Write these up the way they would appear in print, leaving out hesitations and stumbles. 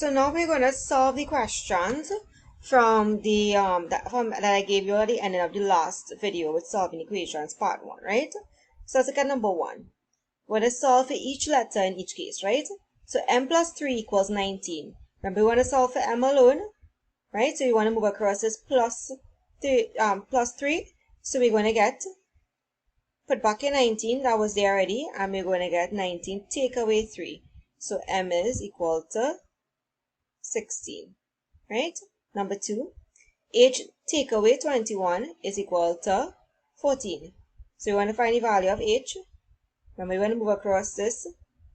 So now we're going to solve the questions from the that I gave you at the end of the last video with solving equations part 1, right? So let's look at number 1. We're going to solve for each letter in each case, right? So m plus 3 equals 19. Remember, we want to solve for m alone, right? So you want to move across this plus 3. So we're going to get, put back in 19, that was there already, and we're going to get 19, take away 3. So m is equal to 16, right? Number 2, h take away 21 is equal to 14. So we want to find the value of h. Remember, we want to move across this,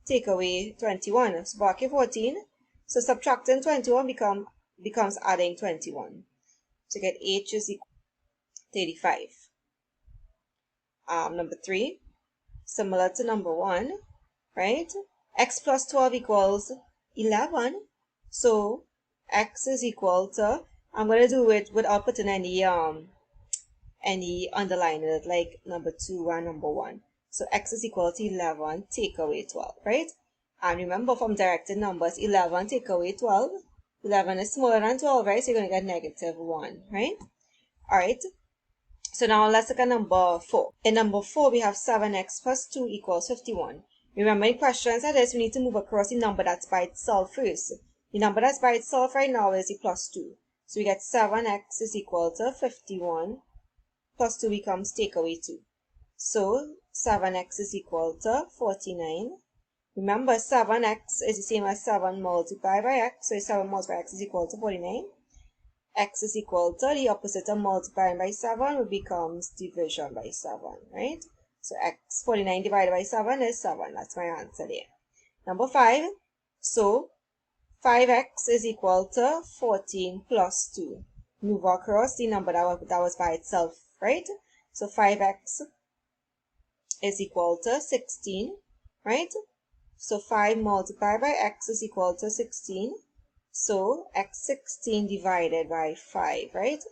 take away 21. So back in 14. So subtracting 21 becomes adding 21. So get h is equal to 35. Number 3, similar to number 1, right? X plus 12 equals 11. So x is equal to, I'm going to do it without putting any underlining, like number 2 and number 1. So x is equal to 11 take away 12, right? And remember, from directed numbers, 11 take away 12. 11 is smaller than 12, right? So you're going to get negative 1, right? All right. So now let's look at number 4. In number 4, we have 7x plus 2 equals 51. Remember, in questions like this, we need to move across the number that's by itself first. The number that's by itself right now is the plus 2. So we get 7x is equal to 51 plus 2 becomes take away 2. So 7x is equal to 49. Remember, 7x is the same as 7 multiplied by x. So 7 multiplied by x is equal to 49. X is equal to the opposite of multiplying by 7, which becomes division by 7, right? So 49 divided by 7 is 7. That's my answer there. Number 5. So 5x is equal to 14 plus 2. Move across the number that was by itself, right? So 5x is equal to 16, right? So 5 multiplied by x is equal to 16. So x16 divided by 5, right?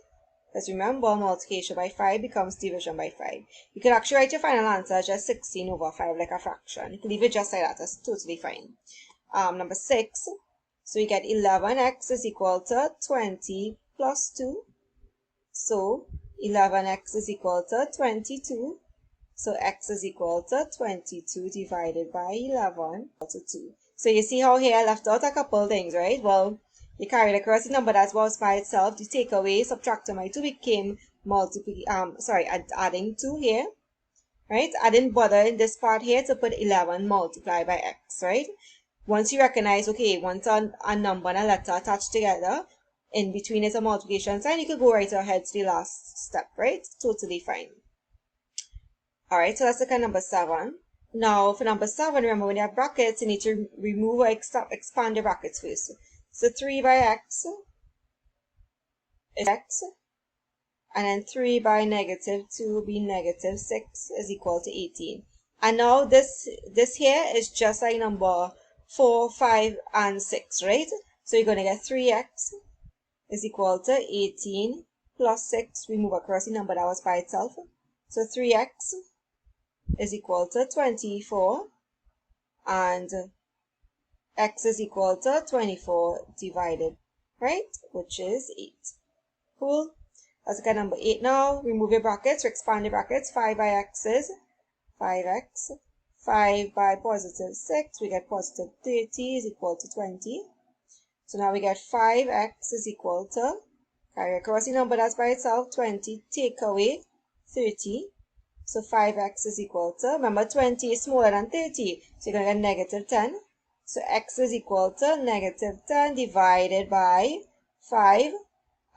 Because remember, multiplication by 5 becomes division by 5. You could actually write your final answer as just 16 over 5 like a fraction. You can leave it just like that. That's totally fine. Number 6. So you get 11x is equal to 20 plus 2. So 11x is equal to 22. So x is equal to 22 divided by 11 to 2. So you see how here I left out a couple things, right? Well, you carried across the number that was by itself. You take away, subtracting by 2 became adding 2 here, right? I didn't bother in this part here to put 11 multiplied by x, right? Once you recognize, okay, once a number and a letter attached together, in between is a multiplication sign, you could go right ahead to the last step, right? Totally fine. All right, so let's look at number 7. Now, for number 7, remember, when you have brackets, you need to remove or expand the brackets first. So 3 by x is x, and then 3 by negative 2 will be negative 6 is equal to 18. And now this here is just like number 4, 5, and 6, right? So you're going to get 3x is equal to 18 plus 6. We move across the number that was by itself. So 3x is equal to 24, and x is equal to 24 divided, right, which is 8. Cool. Let's look at number 8 now. Remove your brackets, expand the brackets. 5 by x is 5x. 5 by positive 6, we get positive 30 is equal to 20. So now we get 5x is equal to, carry across the number that's by itself, 20, take away 30. So 5x is equal to, remember 20 is smaller than 30, so you're going to get negative 10. So x is equal to negative 10 divided by 5,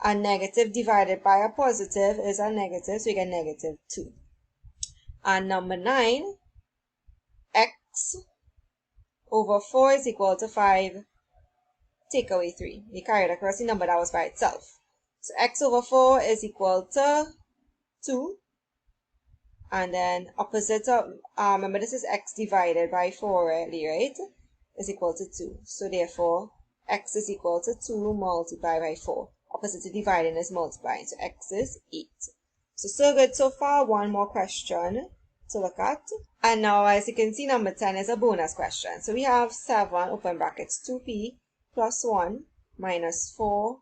and negative divided by a positive is a negative, so you get negative 2. And number 9, x over 4 is equal to 5, take away 3. We carried across the number that was by itself. So x over 4 is equal to 2. And then opposite of, remember this is x divided by 4 really, right? Is equal to 2. So therefore, x is equal to 2 multiplied by 4. Opposite to dividing is multiplying. So x is 8. So good so far. One more question to look at. And now, as you can see, number 10 is a bonus question. So we have 7, open brackets, 2p plus 1 minus 4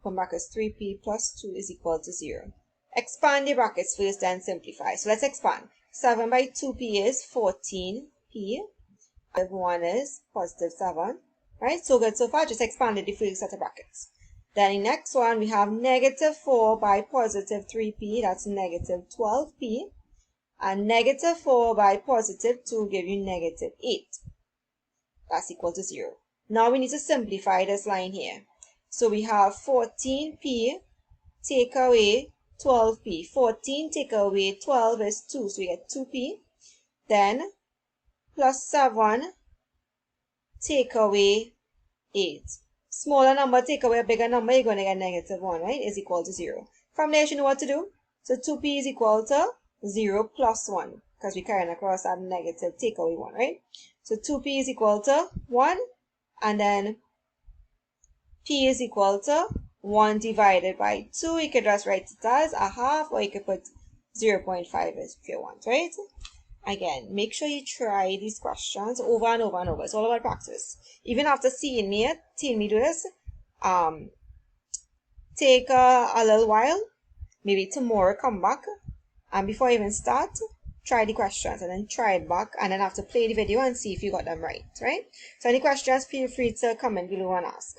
from brackets 3p plus 2 is equal to 0. Expand the brackets first, then simplify. So let's expand. 7 by 2p is 14p. 1 is positive 7. Right? So good so far. Just expanded the first set of brackets. Then the next one, we have negative 4 by positive 3p. That's negative 12p. And negative 4 by positive 2 give you negative 8. That's equal to 0. Now we need to simplify this line here. So we have 14p take away 12p. 14 take away 12 is 2, so we get 2p. Then plus 7 take away 8. Smaller number take away a bigger number, you're going to get negative 1, right? Is equal to 0. From there, you know what to do. So 2p is equal to 0 plus 1, because we're carrying across that negative take away 1, right? So 2p is equal to 1, and then p is equal to 1 divided by 2. You could just write it as a half, or you could put 0.5 if you want, right? Again, make sure you try these questions over and over and over. It's all about practice. Even after seeing me do this, take a little while, maybe tomorrow come back, and before you even start, try the questions and then try it back, and then have to play the video and see if you got them right? So any questions, feel free to comment below and ask.